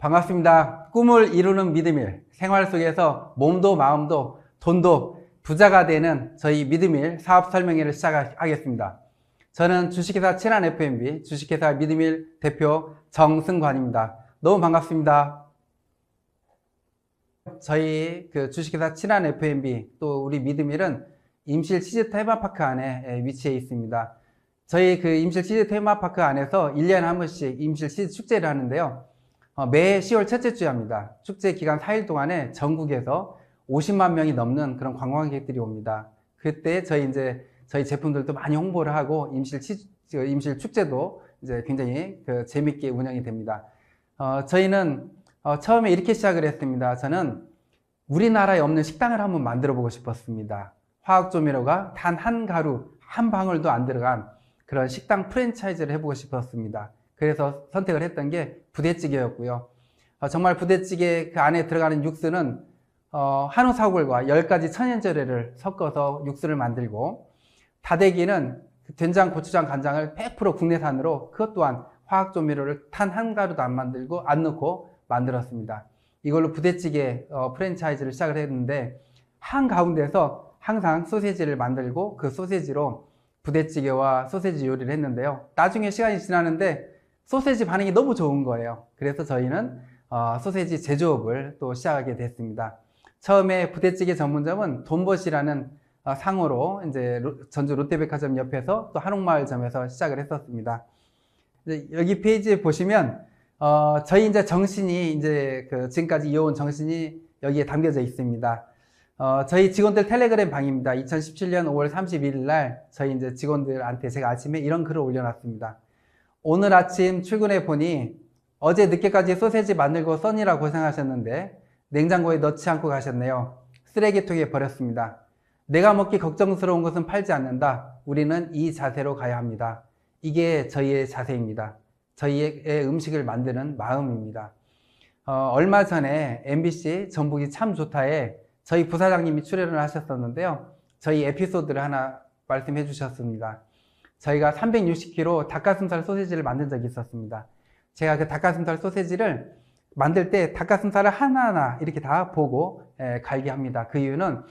반갑습니다. 꿈을 이루는 믿음일, 생활 속에서 몸도 마음도 돈도 부자가 되는 저희 믿음일 사업 설명회를 시작하겠습니다. 저는 주식회사 친한 FMB 주식회사 믿음일 대표 정승관입니다. 너무 반갑습니다. 저희 주식회사 친한 FMB 또 우리 믿음일은 임실 치즈 테마파크 안에 위치해 있습니다. 저희 임실 치즈 테마파크 안에서 1년에 한 번씩 임실 치즈 축제를 하는데요. 매 10월 첫째 주에 합니다. 축제 기간 4일 동안에 전국에서 50만 명이 넘는 그런 관광객들이 옵니다. 그때 저희 제품들도 많이 홍보를 하고 임실 축제도 이제 굉장히 재밌게 운영이 됩니다. 저희는 처음에 이렇게 시작을 했습니다. 저는 우리나라에 없는 식당을 한번 만들어 보고 싶었습니다. 화학조미료가 단 한 가루, 한 방울도 안 들어간 그런 식당 프랜차이즈를 해보고 싶었습니다. 그래서 선택을 했던 게 부대찌개였고요. 정말 부대찌개 그 안에 들어가는 육수는 한우 사골과 10가지 천연재료를 섞어서 육수를 만들고, 다대기는 된장, 고추장, 간장을 100% 국내산으로 그것 또한 화학조미료를 단 한 가루도 안 넣고 만들었습니다. 이걸로 부대찌개 프랜차이즈를 시작을 했는데, 한가운데서 항상 소세지를 만들고 그 소세지로 부대찌개와 소세지 요리를 했는데요. 나중에 시간이 지나는데 소세지 반응이 너무 좋은 거예요. 그래서 저희는 소세지 제조업을 또 시작하게 됐습니다. 처음에 부대찌개 전문점은 돈벗이라는 상호로 이제 전주 롯데백화점 옆에서 또 한옥마을점에서 시작을 했었습니다. 여기 페이지에 보시면 저희 이제 정신이 지금까지 이어온 정신이 여기에 담겨져 있습니다. 저희 직원들 텔레그램 방입니다. 2017년 5월 31일 날 저희 이제 직원들한테 제가 아침에 이런 글을 올려놨습니다. 오늘 아침 출근해 보니 어제 늦게까지 소세지 만들고 써니라 고생하셨는데 냉장고에 넣지 않고 가셨네요. 쓰레기통에 버렸습니다. 내가 먹기 걱정스러운 것은 팔지 않는다. 우리는 이 자세로 가야 합니다. 이게 저희의 자세입니다. 저희의 음식을 만드는 마음입니다. 얼마 전에 MBC 전북이 참 좋다에 저희 부사장님이 출연을 하셨었는데요. 저희 에피소드를 하나 말씀해 주셨습니다. 저희가 360kg 닭가슴살 소세지를 만든 적이 있었습니다. 제가 그 닭가슴살 소세지를 만들 때 닭가슴살을 하나하나 이렇게 다 보고 갈게 합니다. 그 이유는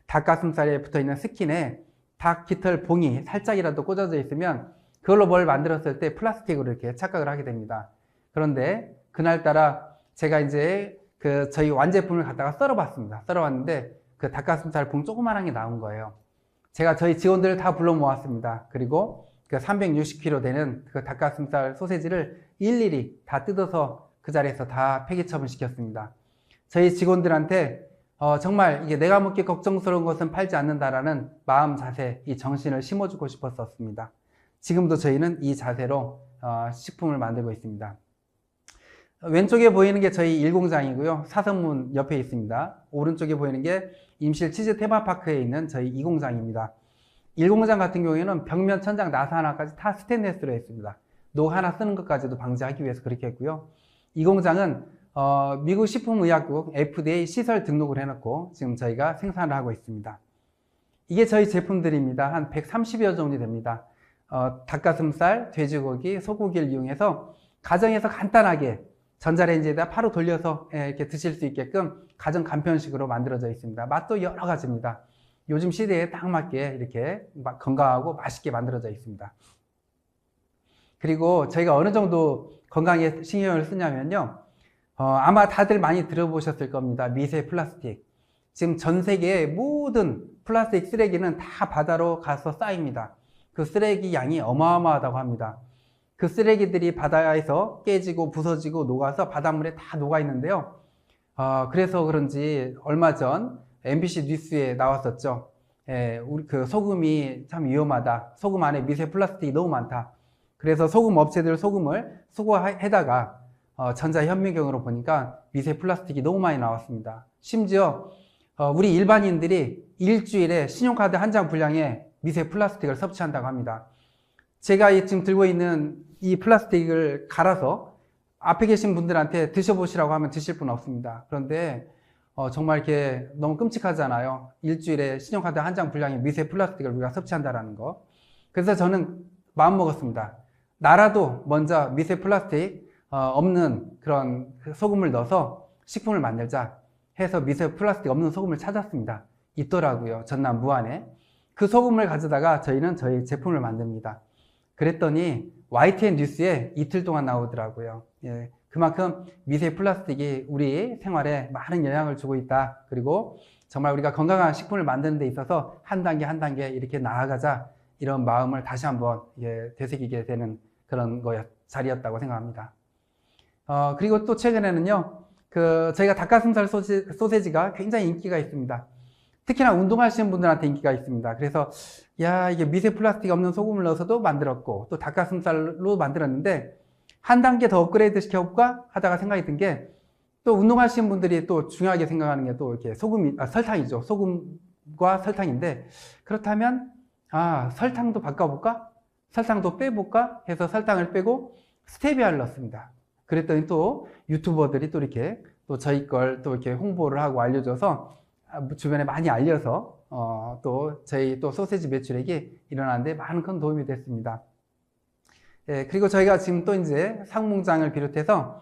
닭가슴살에 붙어있는 스킨에 닭 깃털 봉이 살짝이라도 꽂아져 있으면 그걸로 뭘 만들었을 때 플라스틱으로 이렇게 착각을 하게 됩니다. 그런데 그날따라 제가 이제 저희 완제품을 갖다가 썰어봤습니다. 썰어봤는데 그 닭가슴살 봉 조그만한 게 나온 거예요. 제가 저희 직원들을 다 불러 모았습니다. 그리고 그 360kg 되는 그 닭가슴살 소세지를 일일이 다 뜯어서 그 자리에서 다 폐기 처분시켰습니다. 저희 직원들한테 정말 이게 내가 먹기 걱정스러운 것은 팔지 않는다라는 마음 자세, 이 정신을 심어주고 싶었었습니다. 지금도 저희는 이 자세로 식품을 만들고 있습니다. 왼쪽에 보이는 게 저희 1공장이고요. 사성문 옆에 있습니다. 오른쪽에 보이는 게 임실 치즈 테마파크에 있는 저희 2공장입니다. 1공장 같은 경우에는 벽면, 천장, 나사 하나까지 다 스테인리스로 했습니다. 녹 하나 쓰는 것까지도 방지하기 위해서 그렇게 했고요. 2공장은 미국 식품의약국 FDA 시설 등록을 해놓고 지금 저희가 생산을 하고 있습니다. 이게 저희 제품들입니다. 한 130여 정도 됩니다. 닭가슴살, 돼지고기, 소고기를 이용해서 가정에서 간단하게 전자레인지에다 바로 돌려서 이렇게 드실 수 있게끔 가정 간편식으로 만들어져 있습니다. 맛도 여러 가지입니다. 요즘 시대에 딱 맞게 이렇게 건강하고 맛있게 만들어져 있습니다. 그리고 저희가 어느 정도 건강에 신경을 쓰냐면요. 아마 다들 많이 들어보셨을 겁니다. 미세 플라스틱. 지금 전 세계의 모든 플라스틱 쓰레기는 다 바다로 가서 쌓입니다. 그 쓰레기 양이 어마어마하다고 합니다. 그 쓰레기들이 바다에서 깨지고 부서지고 녹아서 바닷물에 다 녹아 있는데요. 그래서 그런지 얼마 전 MBC 뉴스에 나왔었죠. 우리 소금이 참 위험하다. 소금 안에 미세 플라스틱이 너무 많다. 그래서 소금 업체들 소금을 수거해다가 전자현미경으로 보니까 미세 플라스틱이 너무 많이 나왔습니다. 심지어 우리 일반인들이 일주일에 신용카드 한 장 분량의 미세 플라스틱을 섭취한다고 합니다. 제가 지금 들고 있는 이 플라스틱을 갈아서 앞에 계신 분들한테 드셔보시라고 하면 드실 분 없습니다. 그런데 정말 이렇게 너무 끔찍하잖아요. 일주일에 신용카드 한 장 분량의 미세 플라스틱을 우리가 섭취한다는 거. 그래서 저는 마음 먹었습니다. 나라도 먼저 미세 플라스틱 없는 그런 소금을 넣어서 식품을 만들자 해서 미세 플라스틱 없는 소금을 찾았습니다. 있더라고요. 전남 무안에. 그 소금을 가져다가 저희는 저희 제품을 만듭니다. 그랬더니 YTN 뉴스에 이틀 동안 나오더라고요. 예, 그만큼 미세 플라스틱이 우리 생활에 많은 영향을 주고 있다. 그리고 정말 우리가 건강한 식품을 만드는 데 있어서 한 단계 한 단계 이렇게 나아가자, 이런 마음을 다시 한번 되새기게 되는 그런 자리였다고 생각합니다. 그리고 또 최근에는요, 저희가 닭가슴살 소세지가 굉장히 인기가 있습니다. 특히나 운동하시는 분들한테 인기가 있습니다. 그래서 이게 미세 플라스틱 없는 소금을 넣어서도 만들었고 또 닭가슴살로 만들었는데 한 단계 더 업그레이드 시켜볼까 하다가 생각이 든 게, 또 운동하시는 분들이 또 중요하게 생각하는 게 또 이렇게 설탕이죠. 소금과 설탕인데, 그렇다면 설탕도 바꿔볼까? 설탕도 빼볼까? 해서 설탕을 빼고 스테비아를 넣습니다. 그랬더니 또 유튜버들이 또 이렇게 또 저희 걸 또 이렇게 홍보를 하고 알려줘서 주변에 많이 알려서 또 저희 또 소세지 매출액이 일어나는데 많은 큰 도움이 됐습니다. 예, 그리고 저희가 지금 또 이제 상무장을 비롯해서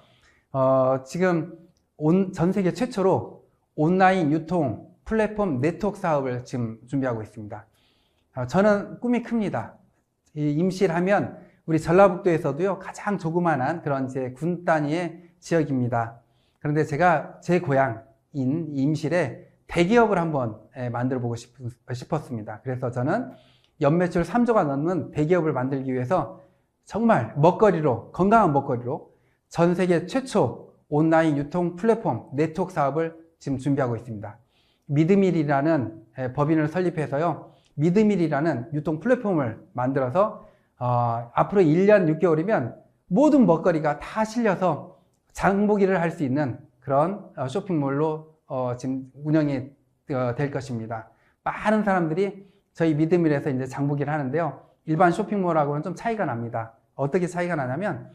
지금 전 세계 최초로 온라인 유통 플랫폼 네트워크 사업을 지금 준비하고 있습니다. 저는 꿈이 큽니다. 임실하면 우리 전라북도에서도요, 가장 조그만한 그런 군 단위의 지역입니다. 그런데 제가 제 고향인 임실에 대기업을 한번 만들어 보고 싶었습니다. 그래서 저는 연매출 3조가 넘는 대기업을 만들기 위해서 정말 건강한 먹거리로 전 세계 최초 온라인 유통 플랫폼 네트워크 사업을 지금 준비하고 있습니다. 미드밀이라는 법인을 설립해서요, 미드밀이라는 유통 플랫폼을 만들어서 앞으로 1년 6개월이면 모든 먹거리가 다 실려서 장보기를 할 수 있는 그런 쇼핑몰로 지금 운영이 될 것입니다. 많은 사람들이 저희 미드밀에서 이제 장보기를 하는데요, 일반 쇼핑몰하고는 좀 차이가 납니다. 어떻게 차이가 나냐면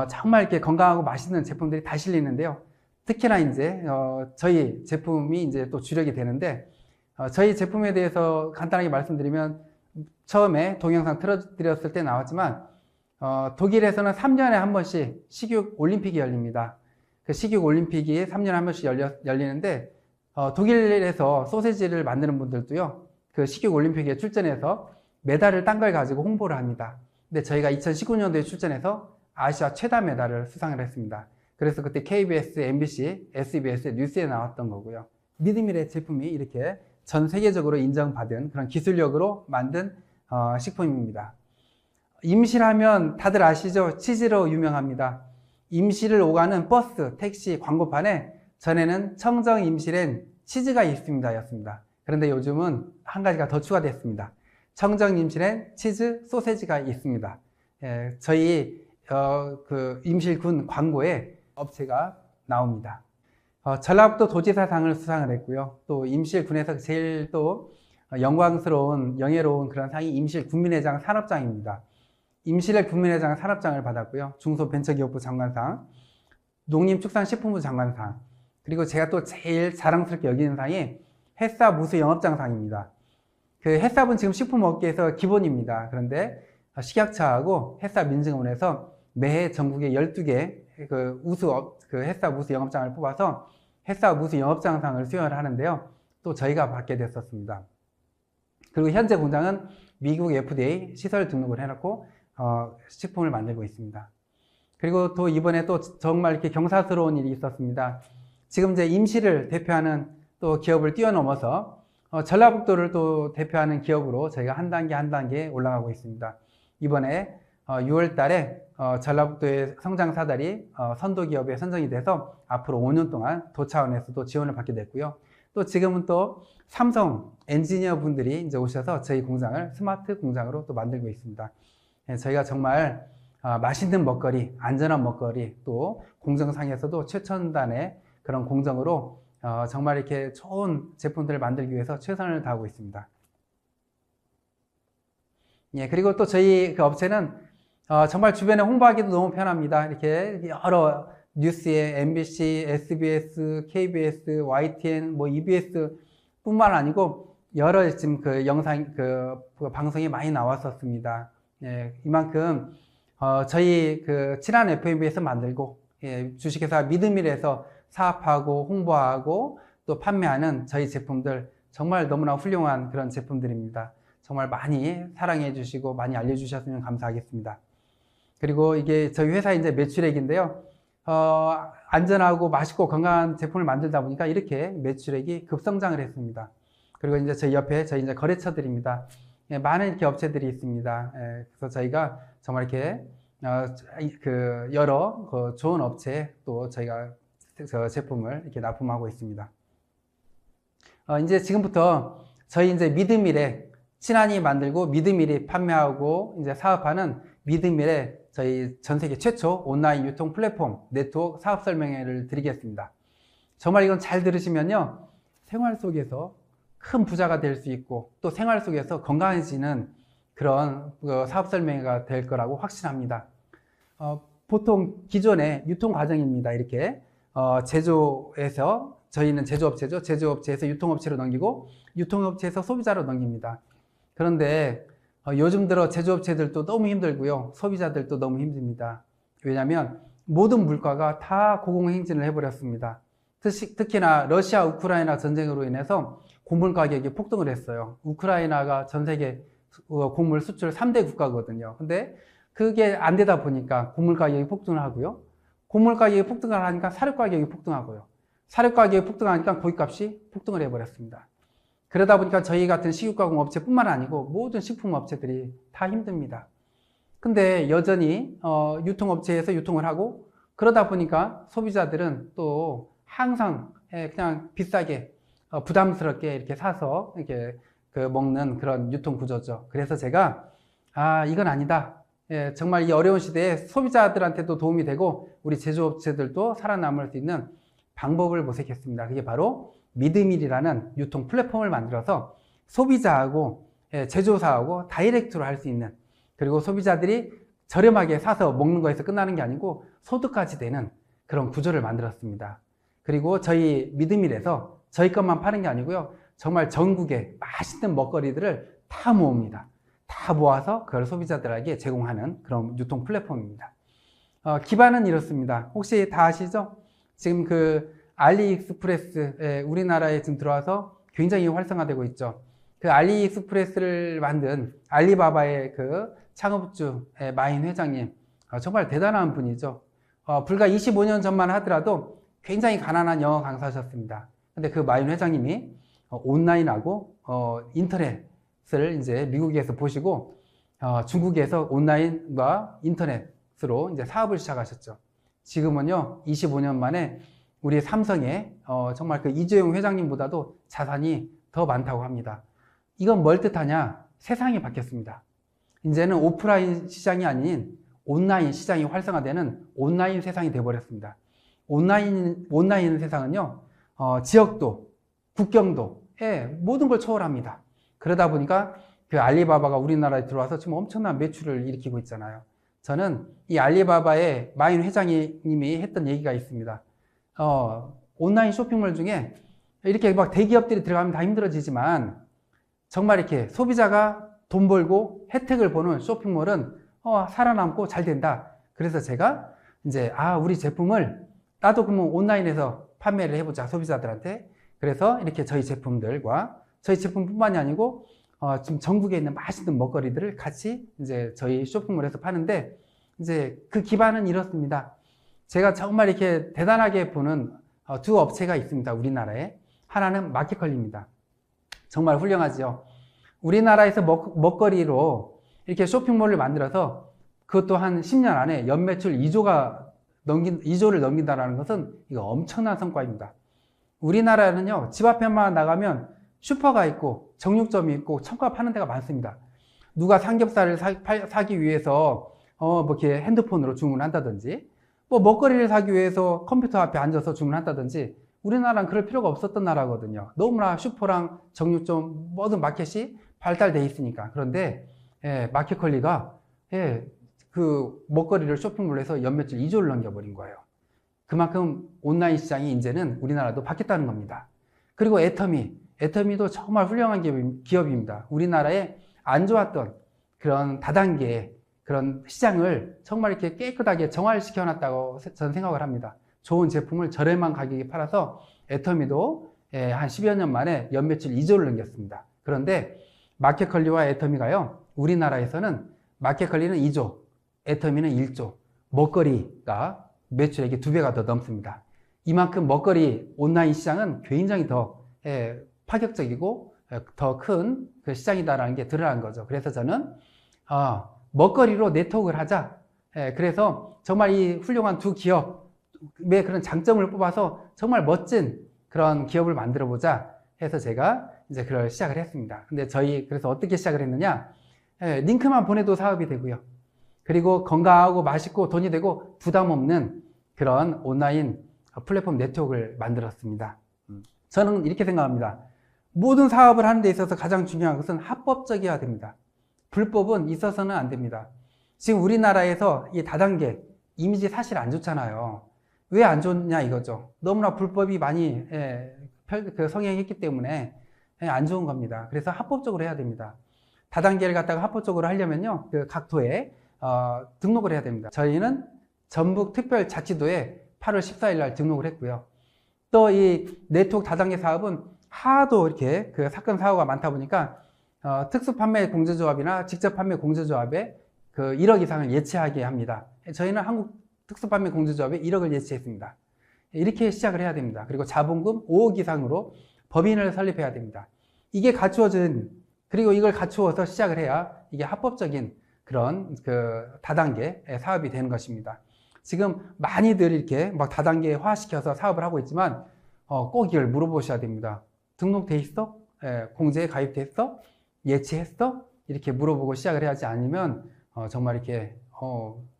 정말 이렇게 건강하고 맛있는 제품들이 다 실리는데요. 특히나 이제 저희 제품이 이제 또 주력이 되는데, 저희 제품에 대해서 간단하게 말씀드리면, 처음에 동영상 틀어드렸을 때 나왔지만 독일에서는 3년에 한 번씩 식육 올림픽이 열립니다. 그 식육 올림픽이 3년에 한 번씩 열리는데 독일에서 소세지를 만드는 분들도요, 그 식육 올림픽에 출전해서 메달을 딴 걸 가지고 홍보를 합니다. 근데 저희가 2019년도에 출전해서 아시아 최다 메달을 수상을 했습니다. 그래서 그때 KBS, MBC, SBS 뉴스에 나왔던 거고요. 미드밀의 제품이 이렇게 전 세계적으로 인정받은 그런 기술력으로 만든 식품입니다. 임실하면 다들 아시죠? 치즈로 유명합니다. 임실을 오가는 버스, 택시 광고판에 전에는 청정 임실엔 치즈가 있습니다 였습니다. 그런데 요즘은 한 가지가 더 추가됐습니다. 청정 임실엔 치즈 소세지가 있습니다. 저희 그 임실군 광고에 업체가 나옵니다. 전라북도 도지사상을 수상을 했고요. 또 임실군에서 제일 또 영광스러운, 영예로운 그런 상이 임실군민회장 산업장입니다. 임실의 군민회장 산업장을 받았고요. 중소벤처기업부 장관상, 농림축산식품부 장관상, 그리고 제가 또 제일 자랑스럽게 여기는 상이 햇삽 우수 영업장상입니다. 그 햇삽은 지금 식품업계에서 기본입니다. 그런데 식약처하고 햇삽 인증원에서 매해 전국에 12개 그 햇삽 우수 영업장을 뽑아서 햇삽 우수 영업장상을 수여를 하는데요. 또 저희가 받게 됐었습니다. 그리고 현재 공장은 미국 FDA 시설 등록을 해놓고 식품을 만들고 있습니다. 그리고 또 이번에 또 정말 이렇게 경사스러운 일이 있었습니다. 지금 이제 임실을 대표하는 또 기업을 뛰어넘어서 전라북도를 또 대표하는 기업으로 저희가 한 단계 한 단계 올라가고 있습니다. 이번에 6월 달에 전라북도의 성장 사다리 선도 기업에 선정이 돼서 앞으로 5년 동안 도 차원에서도 지원을 받게 됐고요. 또 지금은 또 삼성 엔지니어 분들이 이제 오셔서 저희 공장을 스마트 공장으로 또 만들고 있습니다. 저희가 정말 맛있는 먹거리, 안전한 먹거리, 또 공정상에서도 최첨단의 그런 공정으로 정말 이렇게 좋은 제품들을 만들기 위해서 최선을 다하고 있습니다. 그리고 또 저희 그 업체는 정말 주변에 홍보하기도 너무 편합니다. 이렇게 여러 뉴스에 MBC, SBS, KBS, YTN, EBS 뿐만 아니고 여러 지금 그 영상, 그 방송이 많이 나왔었습니다. 이만큼 저희 그 친한 F&B에서 만들고, 예, 주식회사 믿음일에서 사업하고 홍보하고 또 판매하는 저희 제품들 정말 너무나 훌륭한 그런 제품들입니다. 정말 많이 사랑해 주시고 많이 알려주셨으면 감사하겠습니다. 그리고 이게 저희 회사의 이제 매출액인데요. 안전하고 맛있고 건강한 제품을 만들다 보니까 이렇게 매출액이 급성장을 했습니다. 그리고 이제 저희 옆에 저희 이제 거래처들입니다. 예, 많은 이렇게 업체들이 있습니다. 예, 그래서 저희가 정말 이렇게 여러 좋은 업체에 또 저희가 제품을 이렇게 납품하고 있습니다. 이제 지금부터 저희 이제 믿음일에 친한이 만들고 믿음일이 판매하고 이제 사업하는 믿음일에 저희 전 세계 최초 온라인 유통 플랫폼 네트워크 사업 설명회를 드리겠습니다. 정말 이건 잘 들으시면요, 생활 속에서 큰 부자가 될 수 있고 또 생활 속에서 건강해지는 그런 사업 설명회가 될 거라고 확신합니다. 보통 기존의 유통 과정입니다. 이렇게 제조에서 저희는 제조업체죠. 제조업체에서 유통업체로 넘기고 유통업체에서 소비자로 넘깁니다. 그런데 요즘 들어 제조업체들도 너무 힘들고요. 소비자들도 너무 힘듭니다. 왜냐하면 모든 물가가 다 고공행진을 해버렸습니다. 특히나 러시아 우크라이나 전쟁으로 인해서 곡물 가격이 폭등을 했어요. 우크라이나가 전 세계 곡물 수출 3대 국가거든요. 근데 그게 안 되다 보니까 곡물 가격이 폭등을 하고요. 곡물 가격이 폭등을 하니까 사료 가격이 폭등하고요. 사료 가격이 폭등하니까 고깃값이 폭등을 해버렸습니다. 그러다 보니까 저희 같은 식육가공 업체뿐만 아니고 모든 식품업체들이 다 힘듭니다. 근데 여전히 유통업체에서 유통을 하고 그러다 보니까 소비자들은 또 항상 그냥 비싸게 부담스럽게 이렇게 사서 이렇게 먹는 그런 유통 구조죠. 그래서 제가 이건 아니다. 예, 정말 이 어려운 시대에 소비자들한테도 도움이 되고 우리 제조업체들도 살아남을 수 있는 방법을 모색했습니다. 그게 바로 믿음일이라는 유통 플랫폼을 만들어서 소비자하고 제조사하고 다이렉트로 할 수 있는, 그리고 소비자들이 저렴하게 사서 먹는 거에서 끝나는 게 아니고 소득까지 되는 그런 구조를 만들었습니다. 그리고 저희 믿음일에서 저희 것만 파는 게 아니고요, 정말 전국에 맛있는 먹거리들을 다 모읍니다. 다 모아서 그걸 소비자들에게 제공하는 그런 유통 플랫폼입니다. 기반은 이렇습니다. 혹시 다 아시죠? 지금 알리익스프레스, 우리나라에 지금 들어와서 굉장히 활성화되고 있죠. 그 알리익스프레스를 만든 알리바바의 창업주 마인 회장님, 정말 대단한 분이죠. 불과 25년 전만 하더라도 굉장히 가난한 영어 강사셨습니다. 근데 그 마인 회장님이 온라인하고 인터넷을 이제 미국에서 보시고 중국에서 온라인과 인터넷으로 이제 사업을 시작하셨죠. 지금은요, 25년 만에 우리 삼성의 정말 이재용 회장님보다도 자산이 더 많다고 합니다. 이건 뭘 뜻하냐? 세상이 바뀌었습니다. 이제는 오프라인 시장이 아닌 온라인 시장이 활성화되는 온라인 세상이 되어버렸습니다. 온라인 세상은요, 지역도, 국경도, 모든 걸 초월합니다. 그러다 보니까 알리바바가 우리나라에 들어와서 지금 엄청난 매출을 일으키고 있잖아요. 저는 이 알리바바의 마인 회장님이 했던 얘기가 있습니다. 온라인 쇼핑몰 중에 이렇게 막 대기업들이 들어가면 다 힘들어지지만 정말 이렇게 소비자가 돈 벌고 혜택을 보는 쇼핑몰은 살아남고 잘 된다. 그래서 제가 이제 우리 제품을 나도 그러면 온라인에서 판매를 해보자, 소비자들한테. 그래서 이렇게 저희 제품들과 저희 제품뿐만이 아니고 지금 전국에 있는 맛있는 먹거리들을 같이 이제 저희 쇼핑몰에서 파는데, 이제 그 기반은 이렇습니다. 제가 정말 이렇게 대단하게 보는 두 업체가 있습니다. 우리나라에. 하나는 마켓컬리입니다. 정말 훌륭하죠. 우리나라에서 먹거리로 이렇게 쇼핑몰을 만들어서 그것도 한 10년 안에 연매출 2조를 넘긴다는 것은 이거 엄청난 성과입니다. 우리나라는요, 집 앞에만 나가면 슈퍼가 있고 정육점이 있고 청가 파는 데가 많습니다. 누가 삼겹살을 사기 위해서 이렇게 핸드폰으로 주문한다든지, 먹거리를 사기 위해서 컴퓨터 앞에 앉아서 주문한다든지, 우리나라는 그럴 필요가 없었던 나라거든요. 너무나 슈퍼랑 정육점 모든 마켓이 발달되어 있으니까. 그런데 마켓컬리가 그 먹거리를 쇼핑몰에서 연매출 2조를 넘겨버린 거예요. 그만큼 온라인 시장이 이제는 우리나라도 바뀌었다는 겁니다. 그리고 애터미도 정말 훌륭한 기업입니다. 우리나라에 안 좋았던 그런 다단계 그런 시장을 정말 이렇게 깨끗하게 정화시켜 놨다고 저는 생각을 합니다. 좋은 제품을 저렴한 가격에 팔아서 애터미도 한 10여 년 만에 연매출 2조를 넘겼습니다. 그런데 마켓컬리와 애터미가요, 우리나라에서는 마켓컬리는 2조, 애터미는 1조, 먹거리가 매출액이 2배가 더 넘습니다. 이만큼 먹거리 온라인 시장은 굉장히 더 파격적이고 더 큰 그 시장이다라는 게 드러난 거죠. 그래서 저는 먹거리로 네트워크를 하자. 그래서 정말 이 훌륭한 두 기업의 그런 장점을 뽑아서 정말 멋진 그런 기업을 만들어 보자 해서 제가 이제 그걸 시작을 했습니다. 근데 그래서 어떻게 시작을 했느냐? 링크만 보내도 사업이 되고요. 그리고 건강하고 맛있고 돈이 되고 부담 없는 그런 온라인 플랫폼 네트워크를 만들었습니다. 저는 이렇게 생각합니다. 모든 사업을 하는 데 있어서 가장 중요한 것은 합법적이어야 됩니다. 불법은 있어서는 안 됩니다. 지금 우리나라에서 이 다단계 이미지 사실 안 좋잖아요. 왜 안 좋냐 이거죠. 너무나 불법이 많이 성행했기 때문에 안 좋은 겁니다. 그래서 합법적으로 해야 됩니다. 다단계를 갖다가 합법적으로 하려면요, 각 도에 등록을 해야 됩니다. 저희는 전북특별자치도에 8월 14일 날 등록을 했고요. 또 이 네트워크 다단계 사업은 하도 이렇게 사건 사고가 많다 보니까 특수판매공제조합이나 직접판매공제조합에 1억 이상을 예치하게 합니다. 저희는 한국특수판매공제조합에 1억을 예치했습니다. 이렇게 시작을 해야 됩니다. 그리고 자본금 5억 이상으로 법인을 설립해야 됩니다. 이게 그리고 이걸 갖추어서 시작을 해야 이게 합법적인 그런 다단계 사업이 되는 것입니다. 지금 많이들 이렇게 막 다단계화시켜서 사업을 하고 있지만 꼭 이걸 물어보셔야 됩니다. 등록돼 있어? 공제에 가입돼 있어? 예치했어? 이렇게 물어보고 시작을 해야지, 아니면 정말 이렇게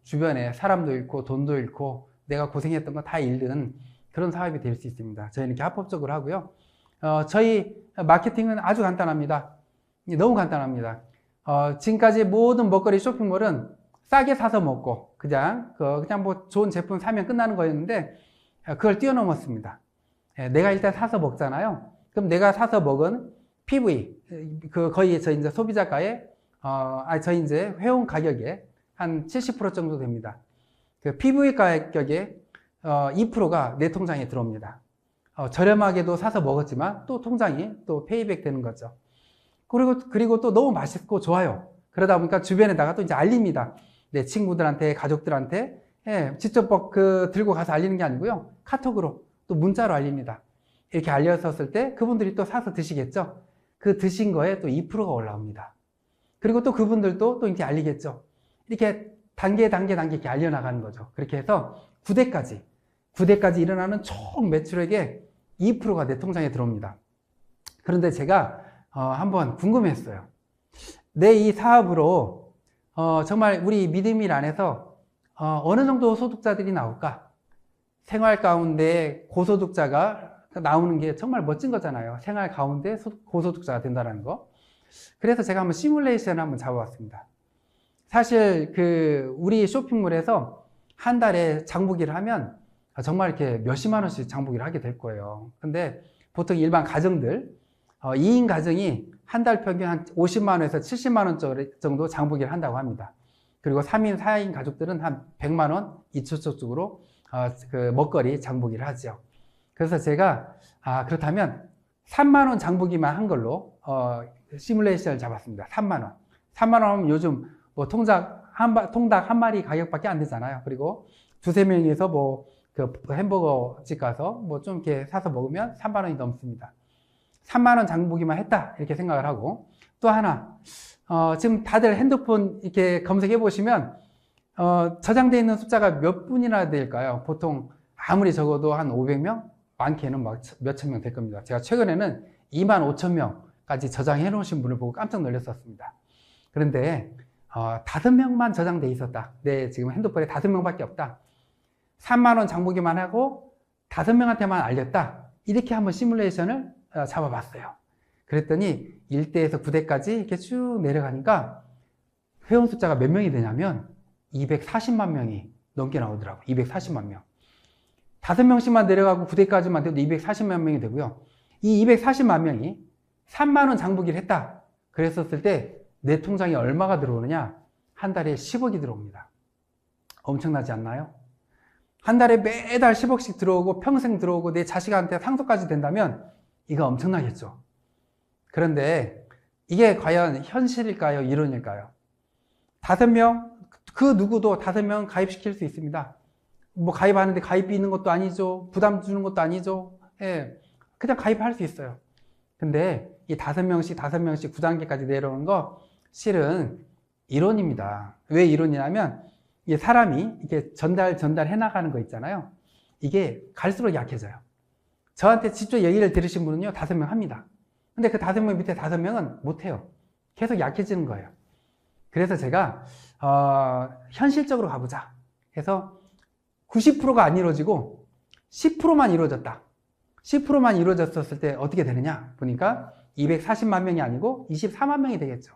주변에 사람도 잃고 돈도 잃고 내가 고생했던 거 다 잃는 그런 사업이 될 수 있습니다. 저희는 이렇게 합법적으로 하고요. 저희 마케팅은 아주 간단합니다. 너무 간단합니다. 지금까지 모든 먹거리 쇼핑몰은 싸게 사서 먹고 그냥 뭐 좋은 제품 사면 끝나는 거였는데 그걸 뛰어넘었습니다. 내가 일단 사서 먹잖아요. 그럼 내가 사서 먹은 PV, 거의 저희 이제 소비자가의 저희 이제 회원 가격의 한 70% 정도 됩니다. 그 PV 가격의 2%가 내 통장에 들어옵니다. 저렴하게도 사서 먹었지만 또 통장이 또 페이백 되는 거죠. 그리고 또 너무 맛있고 좋아요. 그러다 보니까 주변에다가 또 이제 알립니다. 내 친구들한테, 가족들한테, 직접 들고 가서 알리는 게 아니고요. 카톡으로 또 문자로 알립니다. 이렇게 알렸었을 때 그분들이 또 사서 드시겠죠. 그 드신 거에 또 2%가 올라옵니다. 그리고 또 그분들도 또 이렇게 알리겠죠. 이렇게 단계 이렇게 알려나가는 거죠. 그렇게 해서 9대까지 일어나는 총 매출액의 2%가 내 통장에 들어옵니다. 그런데 제가 한번 궁금했어요. 내 이 사업으로 정말 우리 믿음일 안에서 어느 정도 소득자들이 나올까? 생활 가운데 고소득자가 나오는 게 정말 멋진 거잖아요. 생활 가운데 고소득자가 된다는 거. 그래서 제가 한번 시뮬레이션을 한번 잡아봤습니다. 사실 우리 쇼핑몰에서 한 달에 장보기를 하면 정말 이렇게 몇십만 원씩 장보기를 하게 될 거예요. 근데 보통 일반 가정들 2인 가정이 한 달 평균 한 50만 원에서 70만 원 정도 장보기를 한다고 합니다. 그리고 3인, 4인 가족들은 한 100만 원 이초적으로 먹거리 장보기를 하죠. 그래서 제가 그렇다면 3만 원 장보기만 한 걸로 시뮬레이션을 잡았습니다. 3만 원. 3만 원 하면 요즘 뭐 통닭 한 마리 가격밖에 안 되잖아요. 그리고 두세 명이서 뭐 햄버거 집 가서 뭐 좀 이렇게 사서 먹으면 3만 원이 넘습니다. 3만 원 장보기만 했다 이렇게 생각을 하고, 또 하나 지금 다들 핸드폰 이렇게 검색해 보시면 저장되어 있는 숫자가 몇 분이나 될까요? 보통 아무리 적어도 한 500명? 많게는 막 몇천 명 될 겁니다. 제가 최근에는 2만 5천 명까지 저장해 놓으신 분을 보고 깜짝 놀랐었습니다. 그런데 5명만 저장돼 있었다. 내 지금 핸드폰에 5명밖에 없다. 3만 원 장보기만 하고 5명한테만 알렸다. 이렇게 한번 시뮬레이션을 잡아봤어요. 그랬더니 1대에서 9대까지 이렇게 쭉 내려가니까 회원 숫자가 몇 명이 되냐면 240만 명이 넘게 나오더라고요. 240만 명. 5명씩만 내려가고 9대까지만 돼도 240만 명이 되고요. 이 240만 명이 3만 원 장보기를 했다. 그랬었을 때 내 통장에 얼마가 들어오느냐? 한 달에 10억이 들어옵니다. 엄청나지 않나요? 한 달에 매달 10억씩 들어오고 평생 들어오고 내 자식한테 상속까지 된다면 이거 엄청나겠죠. 그런데 이게 과연 현실일까요? 이론일까요? 5명, 그 누구도 5명 가입시킬 수 있습니다. 뭐 가입하는데 가입비 있는 것도 아니죠. 부담 주는 것도 아니죠. 예, 그냥 가입할 수 있어요. 근데 이 5명씩 5명씩 9단계까지 내려오는 거 실은 이론입니다. 왜 이론이냐면 이게 사람이 이렇게 전달해 나가는 거 있잖아요. 이게 갈수록 약해져요. 저한테 직접 얘기를 들으신 분은요, 5명 합니다. 근데 그 5명 밑에 5명은 못해요. 계속 약해지는 거예요. 그래서 제가 현실적으로 가보자 해서 90%가 안 이루어지고 10%만 이루어졌다. 10%만 이루어졌을 때 어떻게 되느냐 보니까 240만 명이 아니고 24만 명이 되겠죠.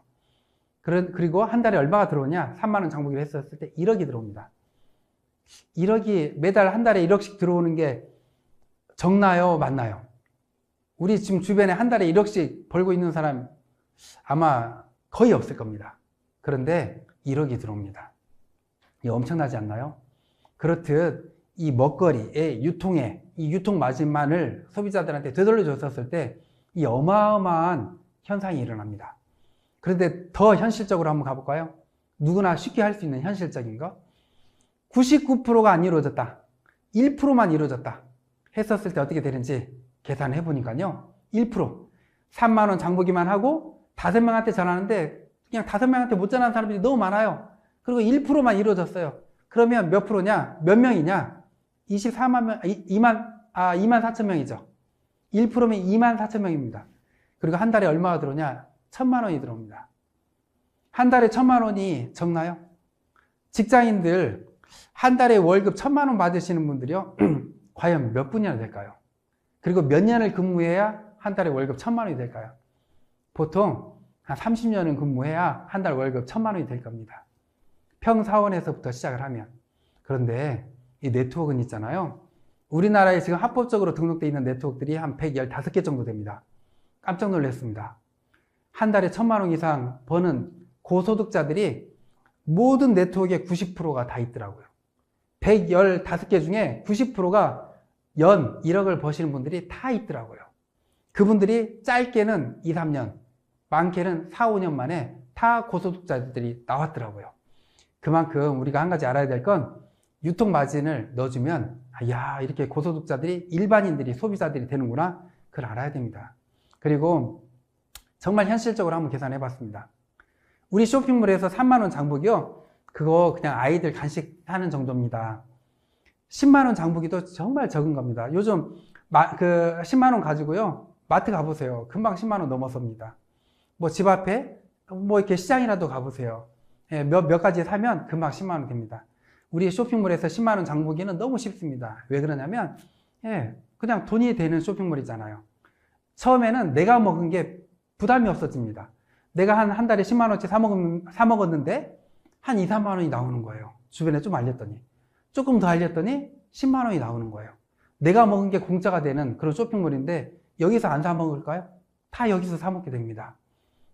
그리고 한 달에 얼마가 들어오냐? 3만 원 장부기를 했었을 때 1억이 들어옵니다. 1억이 매달 한 달에 1억씩 들어오는 게 적나요? 많나요? 우리 지금 주변에 한 달에 1억씩 벌고 있는 사람 아마 거의 없을 겁니다. 그런데 1억이 들어옵니다. 이거 엄청나지 않나요? 그렇듯 이 먹거리의 유통에 이 유통 마진만을 소비자들한테 되돌려 줬었을 때 이 어마어마한 현상이 일어납니다. 그런데 더 현실적으로 한번 가볼까요? 누구나 쉽게 할 수 있는 현실적인 거. 99%가 안 이루어졌다. 1%만 이루어졌다. 했었을 때 어떻게 되는지 계산해 보니까요. 1%. 3만 원 장보기만 하고 5명한테 전화하는데 그냥 5명한테 못 전화하는 사람들이 너무 많아요. 그리고 1%만 이루어졌어요. 그러면 몇 프로냐? 몇 명이냐? 24만 명, 2만 4천 명이죠. 1%면 2만 4천 명입니다. 그리고 한 달에 얼마가 들어오냐? 1,000만 원이 들어옵니다. 한 달에 1,000만 원이 적나요? 직장인들 한 달에 월급 1,000만 원 받으시는 분들이요. 과연 몇 분이나 될까요? 그리고 몇 년을 근무해야 한 달에 월급 1,000만 원이 될까요? 보통 한 30년은 근무해야 한 달 월급 1,000만 원이 될 겁니다. 평사원에서부터 시작을 하면. 그런데 이 네트워크는 있잖아요. 우리나라에 지금 합법적으로 등록되어 있는 네트워크들이 한 115개 정도 됩니다. 깜짝 놀랐습니다. 한 달에 1,000만 원 이상 버는 고소득자들이 모든 네트워크의 90%가 다 있더라고요. 115개 중에 90%가 연 1억을 버시는 분들이 다 있더라고요. 그분들이 짧게는 2, 3년, 많게는 4, 5년 만에 다 고소득자들이 나왔더라고요. 그만큼 우리가 한 가지 알아야 될 건 유통 마진을 넣어주면 야 이렇게 고소득자들이 일반인들이 소비자들이 되는구나 그걸 알아야 됩니다. 그리고 정말 현실적으로 한번 계산해 봤습니다. 우리 쇼핑몰에서 3만 원 장보기요. 그거 그냥 아이들 간식하는 정도입니다. 10만 원 장보기도 정말 적은 겁니다. 요즘 그 10만 원 가지고요. 마트 가보세요. 금방 10만 원 넘어섭니다. 뭐 집 앞에 뭐 이렇게 시장이라도 가보세요. 예, 몇 가지 사면 금방 10만 원 됩니다. 우리 쇼핑몰에서 10만 원 장보기는 너무 쉽습니다. 왜 그러냐면 예, 그냥 돈이 되는 쇼핑몰이잖아요. 처음에는 내가 먹은 게 부담이 없어집니다. 내가 한 달에 10만 원치 사 먹었는데 한 2, 3만 원이 나오는 거예요. 주변에 좀 알렸더니. 조금 더 알렸더니 10만 원이 나오는 거예요. 내가 먹은 게 공짜가 되는 그런 쇼핑몰인데 여기서 안 사 먹을까요? 다 여기서 사 먹게 됩니다.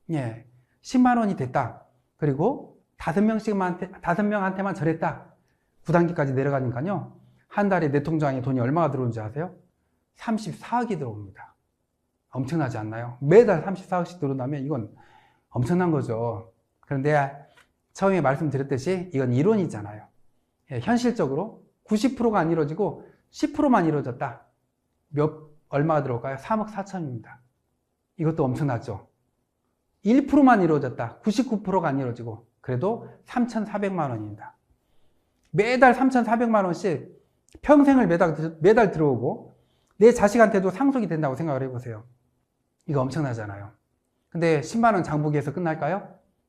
예, 10만 원이 됐다. 그리고 5명한테만 저랬다. 9단계까지 내려가니까요. 한 달에 내 통장에 돈이 얼마가 들어오는지 아세요? 34억이 들어옵니다. 엄청나지 않나요? 매달 34억씩 들어온다면 이건 엄청난 거죠. 그런데 처음에 말씀드렸듯이 이건 이론이잖아요. 예, 현실적으로 90%가 안 이루어지고 10%만 이루어졌다. 얼마가 들어올까요? 3억 4천입니다. 이것도 엄청나죠. 1%만 이루어졌다. 99%가 안 이루어지고 그래도 3,400만 원입니다. 매달 3,400만 원씩 평생을 매달 들어오고 내 자식한테도 상속이 된다고 생각을 해보세요. 이거 엄청나잖아요. 근데 10만 원 장보기에서 끝날까요?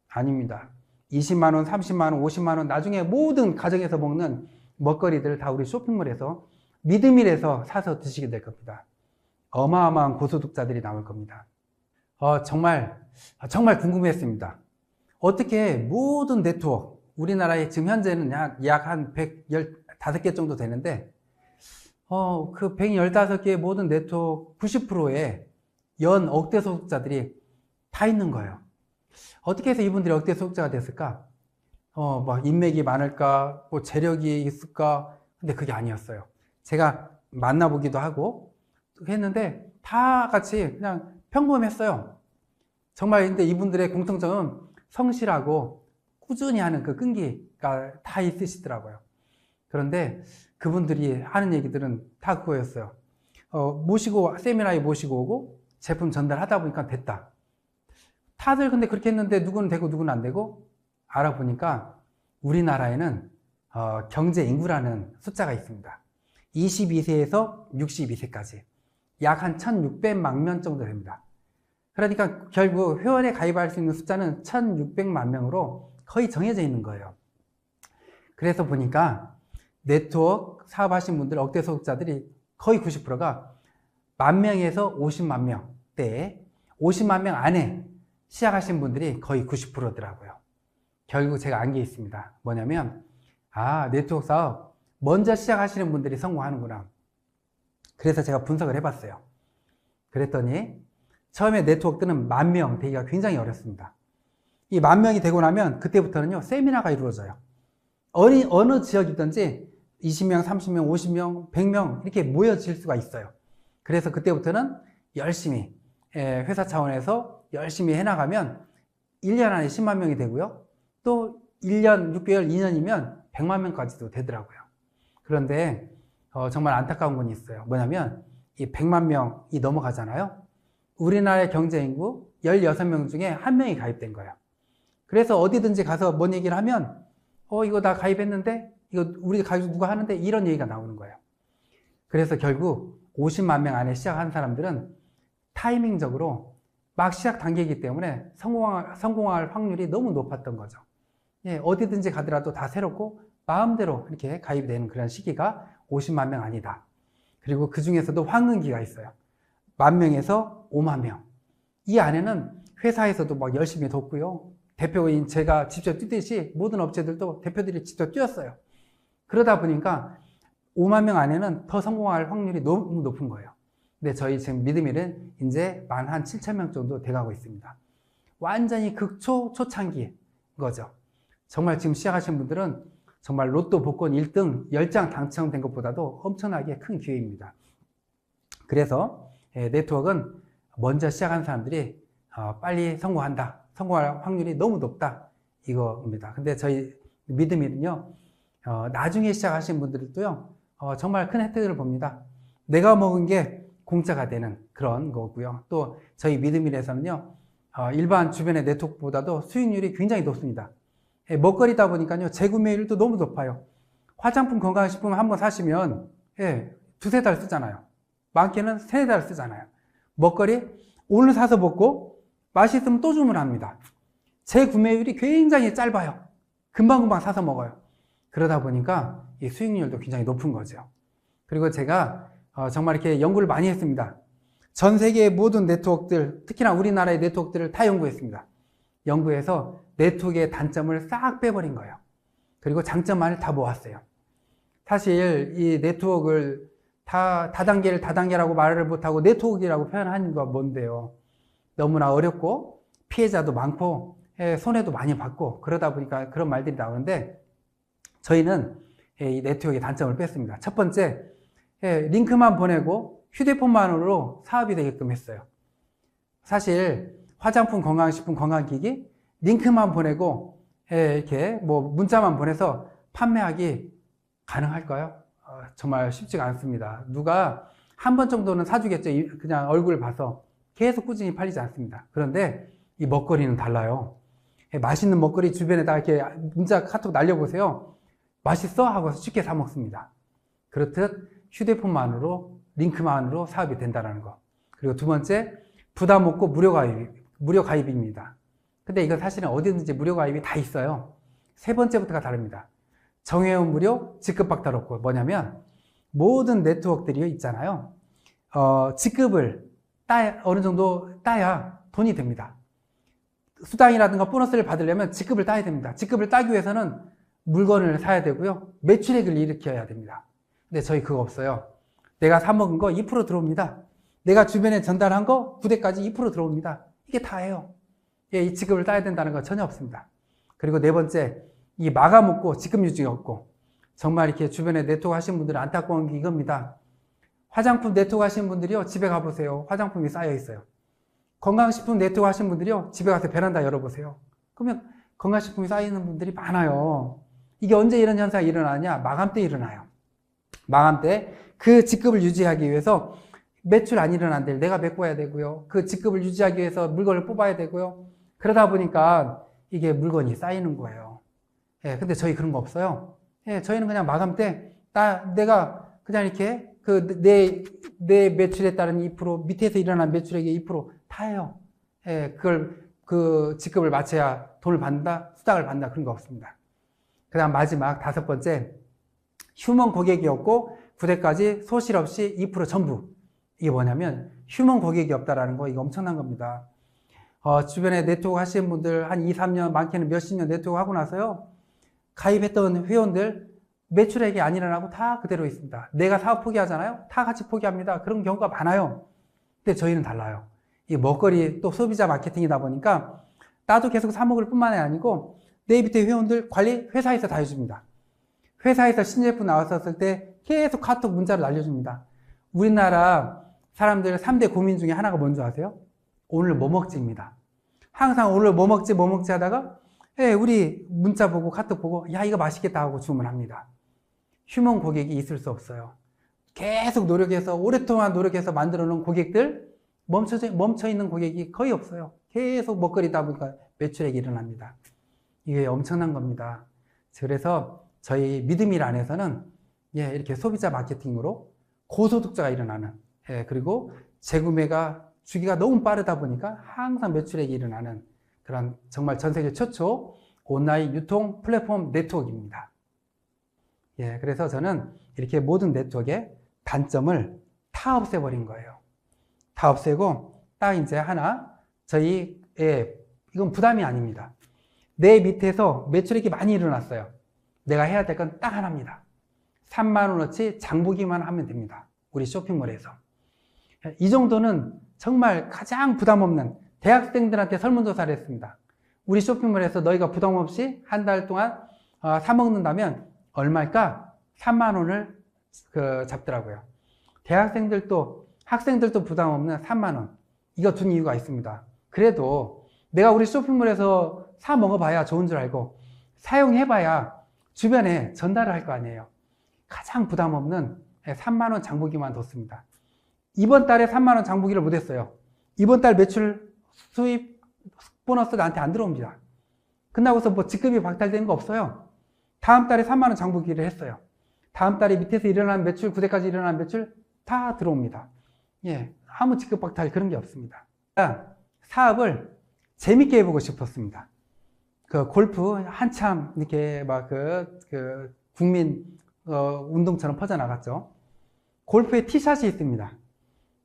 아닙니다. 20만 원, 30만 원, 50만 원 나중에 모든 가정에서 먹는 먹거리들 다 우리 쇼핑몰에서 미드밀에서 사서 드시게 될 겁니다. 어마어마한 고소득자들이 나올 겁니다. 정말 궁금했습니다. 어떻게 모든 네트워크, 우리나라에 지금 현재는 약 한 115개 정도 되는데, 그 115개의 모든 네트워크 90%의 연 억대 소득자들이 다 있는 거예요. 어떻게 해서 이분들이 억대 소득자가 됐을까? 막 인맥이 많을까, 뭐 재력이 있을까. 근데 그게 아니었어요. 제가 만나보기도 하고 했는데 다 같이 그냥 평범했어요. 정말 근데 이분들의 공통점은 성실하고 꾸준히 하는 그 끈기가 다 있으시더라고요. 그런데 그분들이 하는 얘기들은 다 그거였어요. 세미나에 모시고 오고 제품 전달하다 보니까 됐다. 다들 근데 그렇게 했는데 누구는 되고 누구는 안 되고 알아보니까 우리나라에는 경제 인구라는 숫자가 있습니다. 22세에서 62세까지 약 한 1600만 명 정도 됩니다. 그러니까 결국 회원에 가입할 수 있는 숫자는 1600만 명으로 거의 정해져 있는 거예요. 그래서 보니까 네트워크 사업하신 분들, 억대 소득자들이 거의 90%가 10,000명에서 50만 명대에 50만 명 안에 시작하신 분들이 거의 90%더라고요. 결국 제가 안 게 있습니다. 뭐냐면, 네트워크 사업 먼저 시작하시는 분들이 성공하는구나. 그래서 제가 분석을 해봤어요. 그랬더니 처음에 네트워크들은 10,000명 되기가 굉장히 어렵습니다. 이 10,000명이 되고 나면 그때부터는요, 세미나가 이루어져요. 어느 지역이든지 20명, 30명, 50명, 100명 이렇게 모여질 수가 있어요. 그래서 그때부터는 열심히 회사 차원에서 열심히 해나가면 1년 안에 10만 명이 되고요. 또 1년, 6개월, 2년이면 100만 명까지도 되더라고요. 그런데 정말 안타까운 건 있어요. 뭐냐면 이 100만 명이 넘어가잖아요. 우리나라의 경제인구 16명 중에 1명이 가입된 거예요. 그래서 어디든지 가서 뭔 얘기를 하면 이거 나 가입했는데 이거 우리 가입 누가 하는데 이런 얘기가 나오는 거예요. 그래서 결국 50만 명 안에 시작한 사람들은 타이밍적으로 막 시작 단계이기 때문에 성공할 확률이 너무 높았던 거죠. 예, 어디든지 가더라도 다 새롭고 마음대로 이렇게 가입이 되는 그런 시기가 50만 명 아니다. 그리고 그 중에서도 황금기가 있어요. 10,000명에서 5만 명. 이 안에는 회사에서도 막 열심히 돕고요. 대표인 제가 직접 뛰듯이 모든 업체들도 대표들이 직접 뛰었어요. 그러다 보니까 5만 명 안에는 더 성공할 확률이 너무 높은 거예요. 근데 저희 지금 믿음일은 이제 만 한 7,000명 정도 돼가고 있습니다. 완전히 초창기인 거죠. 정말 지금 시작하신 분들은 정말 로또 복권 1등 10장 당첨된 것보다도 엄청나게 큰 기회입니다. 그래서 네트워크는 먼저 시작한 사람들이 빨리 성공한다. 성공할 확률이 너무 높다. 이거입니다. 근데 저희 믿음일은요, 나중에 시작하신 분들도요, 정말 큰 혜택을 봅니다. 내가 먹은 게 공짜가 되는 그런 거고요. 또 저희 믿음일에서는요, 일반 주변의 네트워크보다도 수익률이 굉장히 높습니다. 먹거리다 보니까요, 재구매율도 너무 높아요. 화장품 건강식품 한번 사시면, 두세 달 쓰잖아요. 많게는 세네 달 쓰잖아요. 먹거리, 오늘 사서 먹고, 맛있으면 또 주문합니다. 재구매율이 굉장히 짧아요. 금방금방 사서 먹어요. 그러다 보니까 이 수익률도 굉장히 높은 거죠. 그리고 제가 정말 이렇게 연구를 많이 했습니다. 전 세계의 모든 네트워크들, 특히나 우리나라의 네트워크들을 다 연구했습니다. 연구해서 네트워크의 단점을 싹 빼버린 거예요. 그리고 장점만을 다 모았어요. 사실 이 네트워크를 다단계를 다단계라고 말을 못하고 네트워크라고 표현하는 건 뭔데요? 너무나 어렵고 피해자도 많고 손해도 많이 받고 그러다 보니까 그런 말들이 나오는데 저희는 이 네트워크의 단점을 뺐습니다. 첫 번째, 링크만 보내고 휴대폰만으로 사업이 되게끔 했어요. 사실 화장품, 건강식품, 건강기기 링크만 보내고 이렇게 뭐 문자만 보내서 판매하기 가능할까요? 정말 쉽지가 않습니다. 누가 한 번 정도는 사주겠죠. 그냥 얼굴 봐서 계속 꾸준히 팔리지 않습니다. 그런데 이 먹거리는 달라요. 맛있는 먹거리 주변에다 이렇게 문자 카톡 날려보세요. 맛있어? 하고 쉽게 사 먹습니다. 그렇듯 휴대폰만으로 링크만으로 사업이 된다는 거. 그리고 두 번째, 부담 없고 무료 가입입니다. 근데 이건 사실은 어디든지 무료 가입이 다 있어요. 세 번째부터가 다릅니다. 정회원 무료, 직급박탈 없고 뭐냐면 모든 네트워크들이 있잖아요. 직급을 어느 정도 따야 돈이 됩니다. 수당이라든가 보너스를 받으려면 직급을 따야 됩니다. 직급을 따기 위해서는 물건을 사야 되고요. 매출액을 일으켜야 됩니다. 근데 저희 그거 없어요. 내가 사먹은 거 2% 들어옵니다. 내가 주변에 전달한 거 부대까지 2% 들어옵니다. 이게 다예요. 이 직급을 따야 된다는 거 전혀 없습니다. 그리고 네 번째, 이 마감없고 직급 유지가 없고 정말 이렇게 주변에 네트워크 하시는 분들은 안타까운 게 이겁니다. 화장품 네트워크 하시는 분들이요, 집에 가보세요. 화장품이 쌓여 있어요. 건강식품 네트워크 하시는 분들이요, 집에 가서 베란다 열어보세요. 그러면 건강식품이 쌓여 있는 분들이 많아요. 이게 언제 이런 현상이 일어나냐? 마감 때 일어나요. 마감 때 그 직급을 유지하기 위해서 매출 안 일어난 데를 내가 메꿔야 되고요. 그 직급을 유지하기 위해서 물건을 뽑아야 되고요. 그러다 보니까 이게 물건이 쌓이는 거예요. 예, 근데 저희 그런 거 없어요. 예, 저희는 그냥 마감 때 내가 그냥 이렇게 내 매출에 따른 2% 밑에서 일어난 매출액의 2% 타요. 예, 그 직급을 맞춰야 돈을 받는다, 수당을 받는다, 그런 거 없습니다. 그 다음 마지막 5번째, 휴먼 고객이 없고 부대까지 소실 없이 2% 전부. 이게 뭐냐면 휴먼 고객이 없다라는 거, 이거 엄청난 겁니다. 주변에 네트워크 하시는 분들 한 2, 3년, 많게는 몇십 년 네트워크 하고 나서요, 가입했던 회원들 매출액이 안 일어나고 다 그대로 있습니다. 내가 사업 포기하잖아요? 다 같이 포기합니다. 그런 경우가 많아요. 근데 저희는 달라요. 이 먹거리 또 소비자 마케팅이다 보니까 나도 계속 사 먹을 뿐만이 아니고 내 밑에 회원들 관리 회사에서 다 해줍니다. 회사에서 신제품 나왔었을 때 계속 카톡 문자를 날려줍니다. 우리나라 사람들 3대 고민 중에 하나가 뭔지 아세요? 오늘 뭐 먹지입니다. 항상 오늘 뭐 먹지 하다가 우리 문자 보고 카톡 보고 야 이거 맛있겠다 하고 주문합니다. 휴먼 고객이 있을 수 없어요. 계속 노력해서 오랫동안 노력해서 만들어 놓은 고객들 멈춰 있는 고객이 거의 없어요. 계속 먹거리다 보니까 매출액이 일어납니다. 이게 엄청난 겁니다. 그래서 저희 믿음일 안에서는 이렇게 소비자 마케팅으로 고소득자가 일어나는, 그리고 재구매가 주기가 너무 빠르다 보니까 항상 매출액이 일어나는 그런 정말 전 세계 최초 온라인 유통 플랫폼 네트워크입니다. 그래서 저는 이렇게 모든 네트워크의 단점을 다 없애버린 거예요. 다 없애고 딱 이제 하나, 이건 부담이 아닙니다. 내 밑에서 매출액이 많이 일어났어요. 내가 해야 될 건 딱 하나입니다. 3만 원어치 장보기만 하면 됩니다. 우리 쇼핑몰에서. 이 정도는 정말 가장 부담 없는, 대학생들한테 설문조사를 했습니다. 우리 쇼핑몰에서 너희가 부담 없이 한 달 동안 사 먹는다면 얼마일까? 3만 원을 잡더라고요. 대학생들도, 학생들도 부담 없는 3만 원. 이거 둔 이유가 있습니다. 그래도 내가 우리 쇼핑몰에서 사 먹어봐야 좋은 줄 알고 사용해봐야 주변에 전달을 할 거 아니에요. 가장 부담 없는 3만 원 장보기만 뒀습니다. 이번 달에 3만 원 장보기를 못했어요. 이번 달 매출 수입 보너스 나한테 안 들어옵니다. 끝나고서 뭐 직급이 박탈되는 거 없어요. 다음 달에 3만 원 장보기를 했어요. 다음 달에 밑에서 일어난 매출, 구대까지 일어난 매출 다 들어옵니다. 아무 직급 박탈 그런 게 없습니다. 사업을 재밌게 해보고 싶었습니다. 골프 한참 이렇게 막 국민 운동처럼 퍼져나갔죠. 골프에 티샷이 있습니다.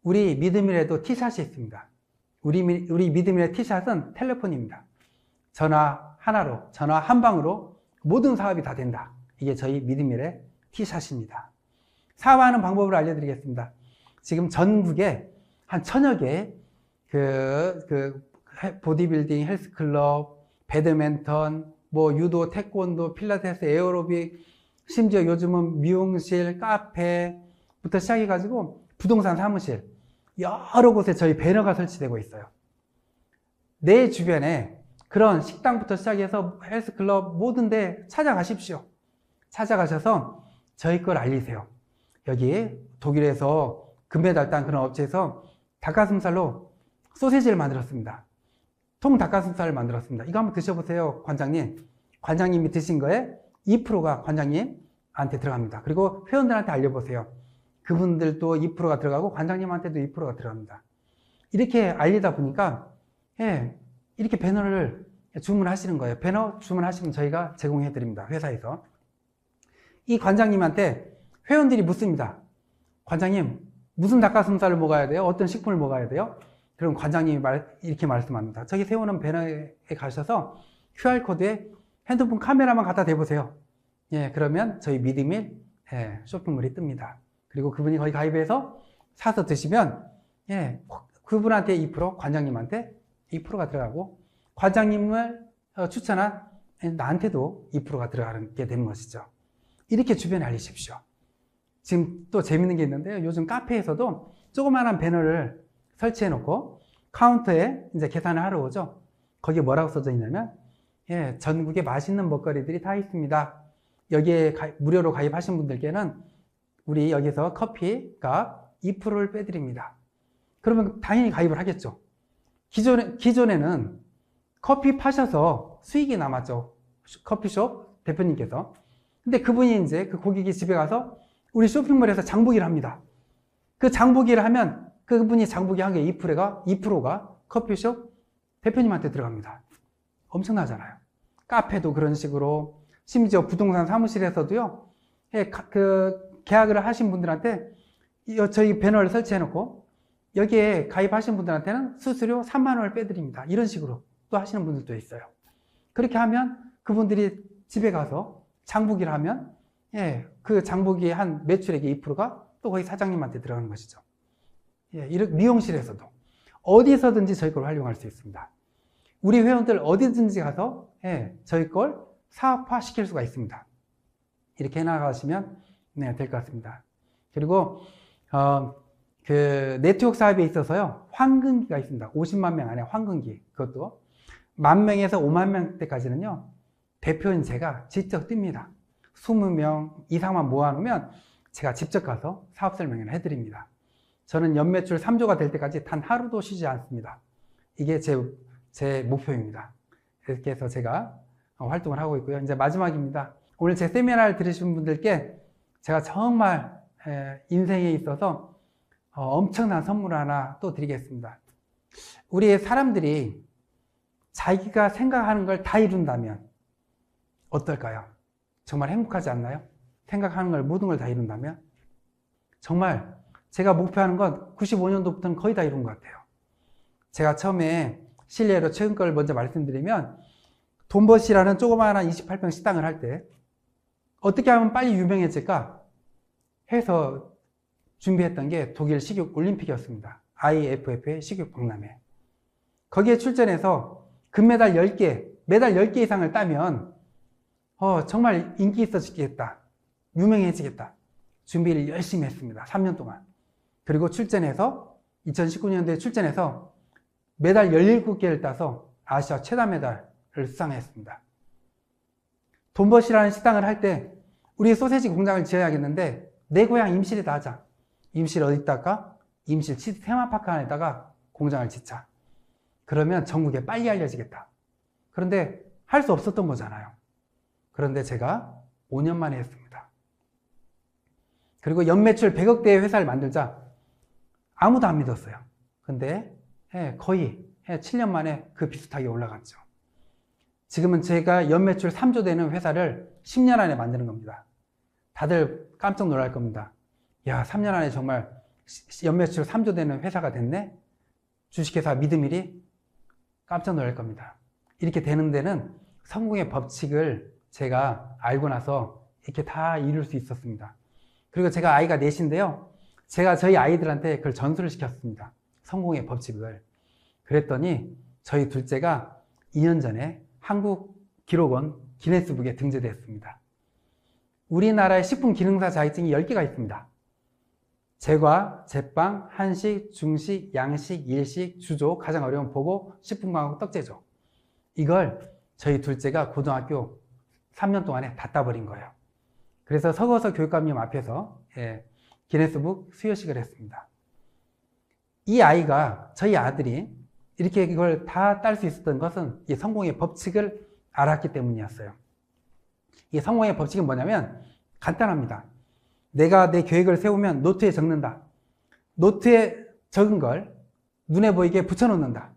우리 믿음이라도 티샷이 있습니다. 우리 믿음이의 티샷은 텔레폰입니다. 전화 하나로, 전화 한 방으로 모든 사업이 다 된다. 이게 저희 믿음이의 티샷입니다. 사업하는 방법을 알려드리겠습니다. 지금 전국에 한 1000여 개의 보디빌딩, 헬스클럽, 배드민턴, 유도, 태권도, 필라테스, 에어로빅, 심지어 요즘은 미용실, 카페부터 시작해가지고 부동산 사무실, 여러 곳에 저희 배너가 설치되고 있어요. 내 주변에 그런 식당부터 시작해서 헬스클럽 모든 데 찾아가십시오. 찾아가셔서 저희 걸 알리세요. 여기 독일에서 금메달 딴 그런 업체에서 닭가슴살로 소시지를 만들었습니다. 통 닭가슴살을 만들었습니다. 이거 한번 드셔보세요, 관장님. 관장님이 드신 거에 2%가 관장님한테 들어갑니다. 그리고 회원들한테 알려보세요. 그분들도 2%가 들어가고 관장님한테도 2%가 들어갑니다. 이렇게 알리다 보니까 이렇게 배너를 주문하시는 거예요. 배너 주문하시면 저희가 제공해 드립니다. 회사에서. 이 관장님한테 회원들이 묻습니다. 관장님, 무슨 닭가슴살을 먹어야 돼요? 어떤 식품을 먹어야 돼요? 그럼 관장님이 이렇게 말씀합니다. 저기 세우는 배너에 가셔서 QR코드에 핸드폰 카메라만 갖다 대보세요. 그러면 저희 믿음일 쇼핑몰이 뜹니다. 그리고 그분이 거기 가입해서 사서 드시면 그분한테 2%, 관장님한테 2%가 들어가고 관장님을 추천한 나한테도 2%가 들어가게 되는 것이죠. 이렇게 주변에 알리십시오. 지금 또 재밌는 게 있는데요. 요즘 카페에서도 조그마한 배너를 설치해 놓고 카운터에 이제 계산을 하러 오죠. 거기에 뭐라고 써져 있냐면, 예, 전국에 맛있는 먹거리들이 다 있습니다. 여기에 무료로 가입하신 분들께는 우리 여기서 커피 값 2%를 빼드립니다. 그러면 당연히 가입을 하겠죠. 기존에는 커피 파셔서 수익이 남았죠. 커피숍 대표님께서. 근데 그분이 이제 그 고객이 집에 가서 우리 쇼핑몰에서 장보기를 합니다. 그 장보기를 하면 그분이 장보기 한 게 2%가 커피숍 대표님한테 들어갑니다. 엄청나잖아요. 카페도 그런 식으로, 심지어 부동산 사무실에서도요, 예, 그 계약을 하신 분들한테 저희 배너를 설치해 놓고 여기에 가입하신 분들한테는 수수료 3만 원을 빼드립니다. 이런 식으로 또 하시는 분들도 있어요. 그렇게 하면 그분들이 집에 가서 장보기를 하면, 예, 그 장보기의 한 매출액의 2%가 또 거기 사장님한테 들어가는 것이죠. 예, 미용실에서도 어디서든지 저희 걸 활용할 수 있습니다. 우리 회원들 어디든지 가서, 예, 저희 걸 사업화 시킬 수가 있습니다. 이렇게 해나가시면, 네, 될 것 같습니다. 그리고 그 네트워크 사업에 있어서요, 황금기가 있습니다. 50만 명 안에 황금기. 그것도 10,000명에서 5만 명대까지는요, 대표인 제가 직접 뜹니다. 20명 이상만 모아놓으면 제가 직접 가서 사업 설명을 해드립니다. 저는 연매출 3조가 될 때까지 단 하루도 쉬지 않습니다. 이게 제 목표입니다. 이렇게 해서 제가 활동을 하고 있고요. 이제 마지막입니다. 오늘 제 세미나를 들으신 분들께 제가 정말 인생에 있어서 엄청난 선물 하나 또 드리겠습니다. 우리 사람들이 자기가 생각하는 걸 다 이룬다면 어떨까요? 정말 행복하지 않나요? 생각하는 걸, 모든 걸 다 이룬다면? 정말 제가 목표하는 건 95년도부터는 거의 다 이룬 것 같아요. 제가 처음에 실례로 최근 걸 먼저 말씀드리면, 돈버시라는 조그마한 28평 식당을 할 때 어떻게 하면 빨리 유명해질까 해서 준비했던 게 독일 식육 올림픽이었습니다. IFF의 식육 박람회. 거기에 출전해서 금메달 10개, 메달 10개 이상을 따면 정말 인기 있어지겠다, 유명해지겠다. 준비를 열심히 했습니다. 3년 동안. 그리고 출전해서 2019년도에 출전해서 메달 17개를 따서 아시아 최다 메달을 수상했습니다. 돈버시라는 식당을 할 때 우리 소세지 공장을 지어야겠는데 내 고향 임실에다 하자. 임실 어디다가? 임실 치즈 테마파크 안에다가 공장을 짓자. 그러면 전국에 빨리 알려지겠다. 그런데 할 수 없었던 거잖아요. 그런데 제가 5년 만에 했습니다. 그리고 연매출 100억대의 회사를 만들자. 아무도 안 믿었어요. 근데 거의 7년 만에 그 비슷하게 올라갔죠. 지금은 제가 연매출 3조 되는 회사를 10년 안에 만드는 겁니다. 다들 깜짝 놀랄 겁니다. 야, 3년 안에 정말 연매출 3조 되는 회사가 됐네? 주식회사 미드밀이 깜짝 놀랄 겁니다. 이렇게 되는 데는 성공의 법칙을 제가 알고 나서 이렇게 다 이룰 수 있었습니다. 그리고 제가 아이가 넷인데요. 제가 저희 아이들한테 그걸 전수를 시켰습니다. 성공의 법칙을. 그랬더니 저희 둘째가 2년 전에 한국 기록원 기네스북에 등재됐습니다. 우리나라의 식품 기능사 자격증이 10개가 있습니다. 제과, 제빵, 한식, 중식, 양식, 일식, 주조, 가장 어려운 보고, 식품과학 떡제조. 이걸 저희 둘째가 고등학교 3년 동안에 다 따버린 거예요. 그래서 서거서 교육감님 앞에서 기네스북 수여식을 했습니다. 이 아이가, 저희 아들이 이렇게 이걸 다 딸 수 있었던 것은 이 성공의 법칙을 알았기 때문이었어요. 이 성공의 법칙은 뭐냐면 간단합니다. 내가 내 계획을 세우면 노트에 적는다. 노트에 적은 걸 눈에 보이게 붙여놓는다.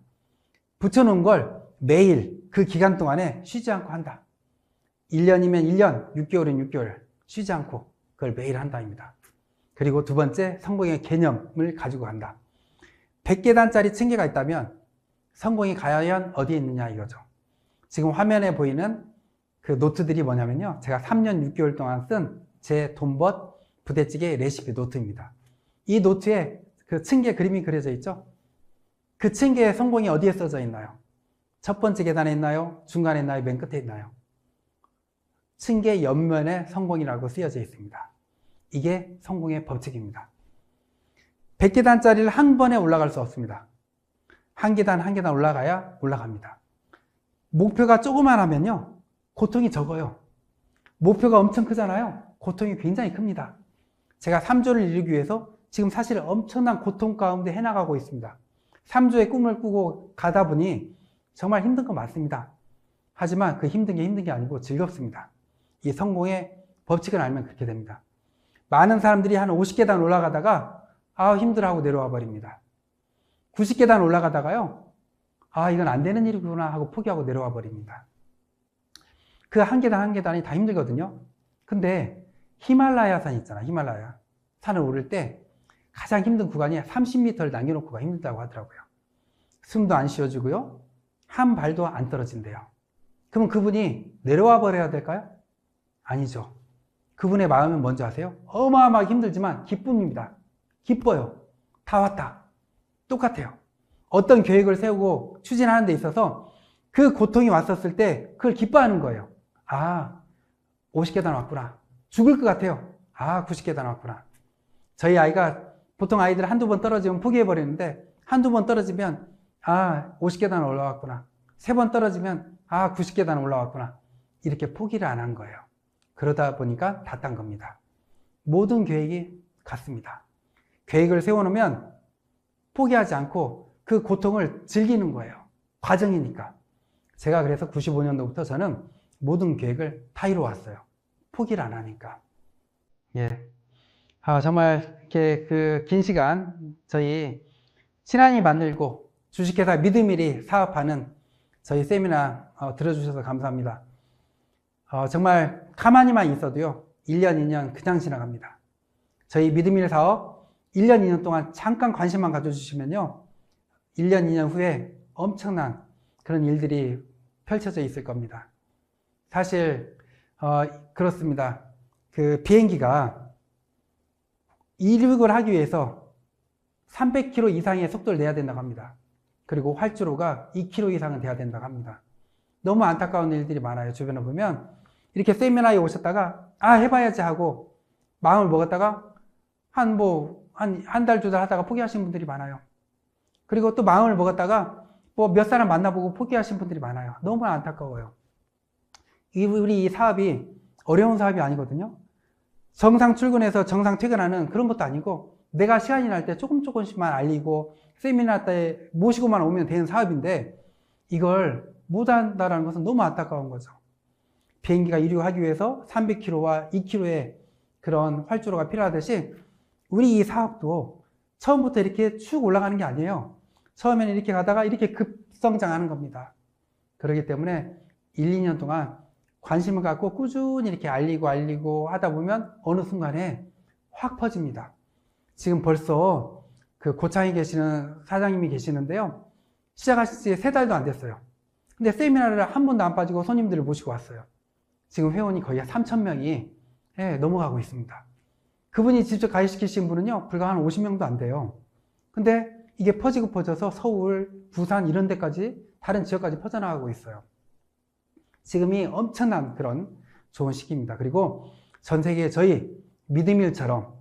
붙여놓은 걸 매일 그 기간 동안에 쉬지 않고 한다. 1년이면 1년, 6개월이면 6개월 쉬지 않고 그걸 매일 한다입니다. 그리고 두 번째, 성공의 개념을 가지고 간다. 100계단짜리 층계가 있다면 성공이 과연 어디에 있느냐 이거죠. 지금 화면에 보이는 그 노트들이 뭐냐면요. 제가 3년 6개월 동안 쓴 제 돈벗 부대찌개 레시피 노트입니다. 이 노트에 그 층계 그림이 그려져 있죠. 그 층계의 성공이 어디에 써져 있나요? 첫 번째 계단에 있나요? 중간에 있나요? 맨 끝에 있나요? 층계 옆면의 성공이라고 쓰여져 있습니다. 이게 성공의 법칙입니다. 100계단짜리를 한 번에 올라갈 수 없습니다. 한 계단 한 계단 올라가야 올라갑니다. 목표가 조그만하면요, 고통이 적어요. 목표가 엄청 크잖아요. 고통이 굉장히 큽니다. 제가 3조를 이루기 위해서 지금 사실 엄청난 고통 가운데 해나가고 있습니다. 3조의 꿈을 꾸고 가다 보니 정말 힘든 건 맞습니다. 하지만 그 힘든 게 아니고 즐겁습니다. 이 성공의 법칙을 알면 그렇게 됩니다. 많은 사람들이 한 50계단 올라가다가 힘들어하고 내려와 버립니다. 90계단 올라가다가요, 이건 안 되는 일이구나 하고 포기하고 내려와 버립니다. 그 한 계단 한 계단이 다 힘들거든요. 근데 히말라야 산 있잖아. 히말라야 산을 오를 때 가장 힘든 구간이 30m를 남겨놓고가 힘들다고 하더라고요. 숨도 안 쉬어지고요, 한 발도 안 떨어진대요. 그럼 그분이 내려와 버려야 될까요? 아니죠. 그분의 마음은 뭔지 아세요? 어마어마하게 힘들지만 기쁨입니다. 기뻐요. 다 왔다. 똑같아요. 어떤 계획을 세우고 추진하는 데 있어서 그 고통이 왔었을 때 그걸 기뻐하는 거예요. 50계단 왔구나. 죽을 것 같아요. 90계단 왔구나. 저희 아이가 보통 아이들 한두 번 떨어지면 포기해버리는데, 한두 번 떨어지면 50계단 올라왔구나. 3번 떨어지면 90계단 올라왔구나. 이렇게 포기를 안 한 거예요. 그러다 보니까 다 딴 겁니다. 모든 계획이 같습니다. 계획을 세워놓으면 포기하지 않고 그 고통을 즐기는 거예요. 과정이니까. 제가 그래서 95년도부터 저는 모든 계획을 다 이루어왔어요. 포기를 안 하니까. 예. 정말 이렇게 그 긴 시간 저희 신한이 만들고 주식회사 믿음일이 사업하는 저희 세미나 들어주셔서 감사합니다. 정말 가만히만 있어도요, 1년, 2년 그냥 지나갑니다. 저희 믿음일 사업 1년, 2년 동안 잠깐 관심만 가져주시면요, 1년, 2년 후에 엄청난 그런 일들이 펼쳐져 있을 겁니다. 사실 그렇습니다. 그 비행기가 이륙을 하기 위해서 300km 이상의 속도를 내야 된다고 합니다. 그리고 활주로가 2km 이상은 돼야 된다고 합니다. 너무 안타까운 일들이 많아요. 주변에 보면 이렇게 세미나에 오셨다가 해봐야지 하고 마음을 먹었다가 한 달, 2달 하다가 포기하신 분들이 많아요. 그리고 또 마음을 먹었다가 몇 사람 만나보고 포기하신 분들이 많아요. 너무 안타까워요. 우리 이 사업이 어려운 사업이 아니거든요. 정상 출근해서 정상 퇴근하는 그런 것도 아니고, 내가 시간이 날 때 조금씩만 알리고 세미나 때 모시고만 오면 되는 사업인데, 이걸 못한다는 것은 너무 안타까운 거죠. 비행기가 이륙하기 위해서 300km와 2km의 그런 활주로가 필요하듯이 우리 이 사업도 처음부터 이렇게 쭉 올라가는 게 아니에요. 처음에는 이렇게 가다가 이렇게 급성장하는 겁니다. 그렇기 때문에 1, 2년 동안 관심을 갖고 꾸준히 이렇게 알리고 하다 보면 어느 순간에 확 퍼집니다. 지금 벌써 그 고창에 계시는 사장님이 계시는데요, 시작하신 지 3달도 안 됐어요. 근데 세미나를 한 번도 안 빠지고 손님들을 모시고 왔어요. 지금 회원이 거의 3,000명이 넘어가고 있습니다. 그분이 직접 가입시키신 분은요, 불과 한 50명도 안 돼요. 근데 이게 퍼져서 서울, 부산 이런 데까지, 다른 지역까지 퍼져나가고 있어요. 지금이 엄청난 그런 좋은 시기입니다. 그리고 전 세계 저희 믿음일처럼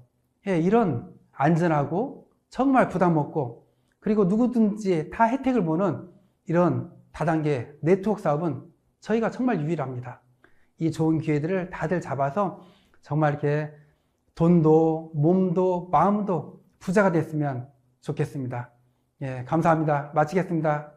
이런 안전하고 정말 부담 없고, 그리고 누구든지 다 혜택을 보는 이런 다단계 네트워크 사업은 저희가 정말 유일합니다. 이 좋은 기회들을 다들 잡아서 정말 이렇게 돈도 몸도 마음도 부자가 됐으면 좋겠습니다. 감사합니다. 마치겠습니다.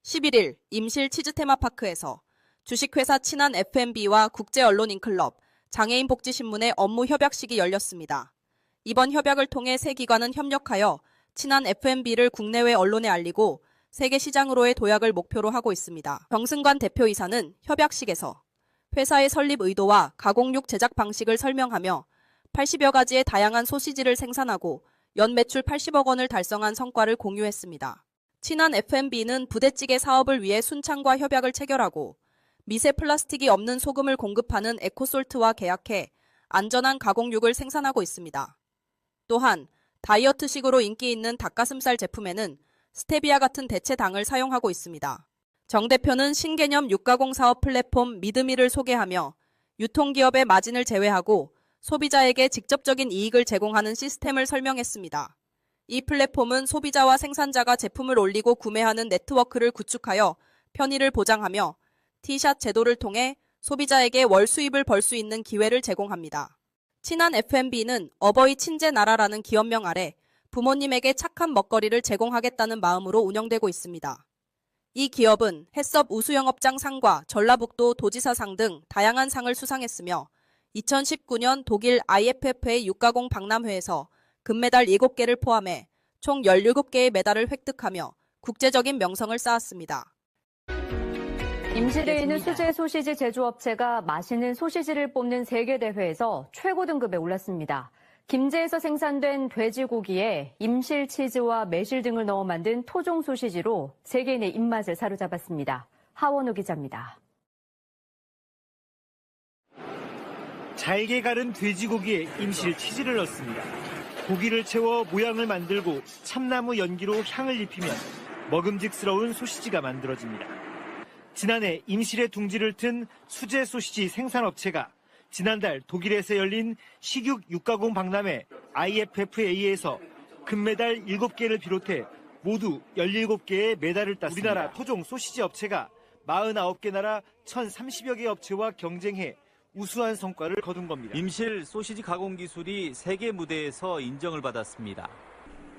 (11일) 임실 치즈 테마파크에서 주식회사 친한 F&B와 국제언론인클럽, 장애인복지신문의 업무 협약식이 열렸습니다. 이번 협약을 통해 세 기관은 협력하여 친한 F&B를 국내외 언론에 알리고 세계 시장으로의 도약을 목표로 하고 있습니다. 정승관 대표이사는 협약식에서 회사의 설립 의도와 가공육 제작 방식을 설명하며 80여 가지의 다양한 소시지를 생산하고 연 매출 80억 원을 달성한 성과를 공유했습니다. 친한 F&B는 부대찌개 사업을 위해 순창과 협약을 체결하고 미세 플라스틱이 없는 소금을 공급하는 에코솔트와 계약해 안전한 가공육을 생산하고 있습니다. 또한 다이어트식으로 인기 있는 닭가슴살 제품에는 스테비아 같은 대체당을 사용하고 있습니다. 정 대표는 신개념 육가공 사업 플랫폼 미드미를 소개하며 유통기업의 마진을 제외하고 소비자에게 직접적인 이익을 제공하는 시스템을 설명했습니다. 이 플랫폼은 소비자와 생산자가 제품을 올리고 구매하는 네트워크를 구축하여 편의를 보장하며 티샷 제도를 통해 소비자에게 월 수입을 벌 수 있는 기회를 제공합니다. 친한 F&B는 어버이 친제 나라라는 기업명 아래 부모님에게 착한 먹거리를 제공하겠다는 마음으로 운영되고 있습니다. 이 기업은 해썹 우수영업장 상과 전라북도 도지사상 등 다양한 상을 수상했으며 2019년 독일 IFFA 육가공 박람회에서 금메달 7개를 포함해 총 17개의 메달을 획득하며 국제적인 명성을 쌓았습니다. 임실에 있는 수제 소시지 제조업체가 맛있는 소시지를 뽑는 세계대회에서 최고 등급에 올랐습니다. 김제에서 생산된 돼지고기에 임실 치즈와 매실 등을 넣어 만든 토종 소시지로 세계인의 입맛을 사로잡았습니다. 하원우 기자입니다. 잘게 가른 돼지고기에 임실 치즈를 넣습니다. 고기를 채워 모양을 만들고 참나무 연기로 향을 입히면 먹음직스러운 소시지가 만들어집니다. 지난해 임실의 둥지를 튼 수제 소시지 생산업체가 지난달 독일에서 열린 식육 육가공 박람회 IFFA에서 금메달 7개를 비롯해 모두 17개의 메달을 땄습니다. 우리나라 토종 소시지 업체가 49개 나라 1,030여 개 업체와 경쟁해 우수한 성과를 거둔 겁니다. 임실 소시지 가공 기술이 세계 무대에서 인정을 받았습니다.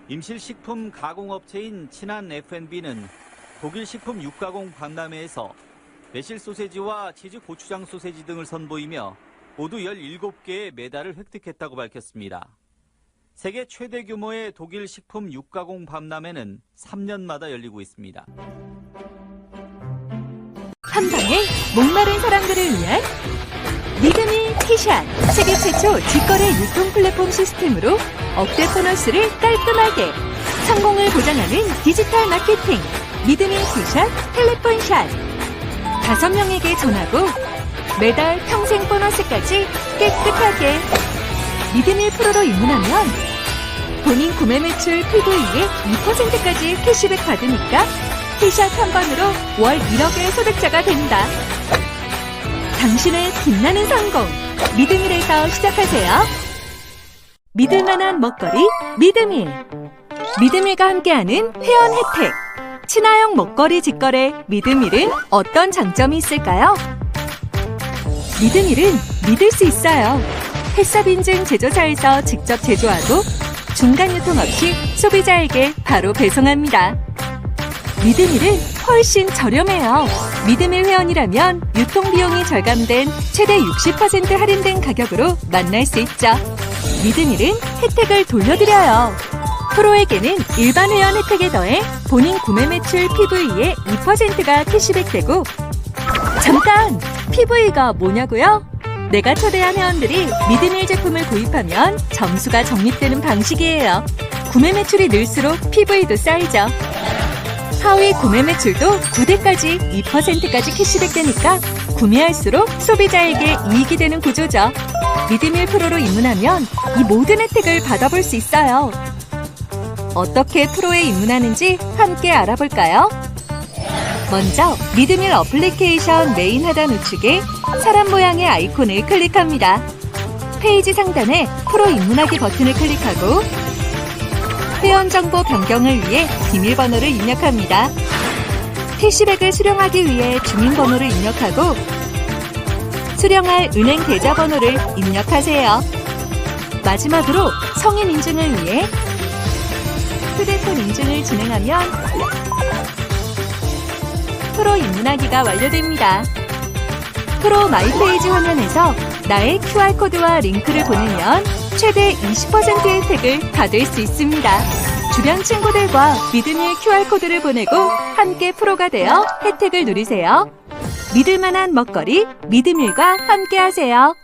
임실 식품 가공업체인 친한 F&B는 독일 식품 육가공 박람회에서 매실 소세지와 치즈 고추장 소세지 등을 선보이며 모두 17개의 메달을 획득했다고 밝혔습니다. 세계 최대 규모의 독일 식품 육가공 박람회는 3년마다 열리고 있습니다. 한 방에 목마른 사람들을 위한 미드미 티샷, 세계 최초 직거래 유통 플랫폼 시스템으로 억대 보너스를 깔끔하게 성공을 보장하는 디지털 마케팅 미드미 티샷 텔레폰샷 5명에게 전하고 매달 평생 보너스까지 깨끗하게 미드밀 프로로 입문하면 본인 구매 매출 PV에 2%까지 캐시백 받으니까 티샷 한 번으로 월 1억의 소득자가 된다. 당신의 빛나는 성공, 미드밀에서 시작하세요. 믿을만한 먹거리, 미드밀. 미드밀과 함께하는 회원 혜택. 친화형 먹거리 직거래 미드밀은 어떤 장점이 있을까요? 미드밀은 믿을 수 있어요. 햇섭 인증 제조사에서 직접 제조하고 중간 유통 없이 소비자에게 바로 배송합니다. 미드밀은 훨씬 저렴해요. 미드밀 회원이라면 유통비용이 절감된 최대 60% 할인된 가격으로 만날 수 있죠. 미드밀은 혜택을 돌려드려요. 프로에게는 일반 회원 혜택에 더해 본인 구매 매출 PV에 2%가 캐시백되고 잠깐! PV가 뭐냐고요? 내가 초대한 회원들이 미드밀 제품을 구입하면 점수가 적립되는 방식이에요. 구매 매출이 늘수록 PV도 쌓이죠. 하위 구매 매출도 9대까지 2%까지 캐시백되니까 구매할수록 소비자에게 이익이 되는 구조죠. 미드밀 프로로 입문하면 이 모든 혜택을 받아볼 수 있어요. 어떻게 프로에 입문하는지 함께 알아볼까요? 먼저 미드밀 어플리케이션 메인 하단 우측에 사람 모양의 아이콘을 클릭합니다. 페이지 상단에 프로 입문하기 버튼을 클릭하고 회원 정보 변경을 위해 비밀번호를 입력합니다. 캐시백을 수령하기 위해 주민번호를 입력하고 수령할 은행 계좌번호를 입력하세요. 마지막으로 성인 인증을 위해 휴대폰 인증을 진행하면 프로 입문하기가 완료됩니다. 프로 마이페이지 화면에서 나의 QR코드와 링크를 보내면 최대 20% 혜택을 받을 수 있습니다. 주변 친구들과 미드밀 QR코드를 보내고 함께 프로가 되어 혜택을 누리세요. 믿을만한 먹거리 미드밀과 함께하세요.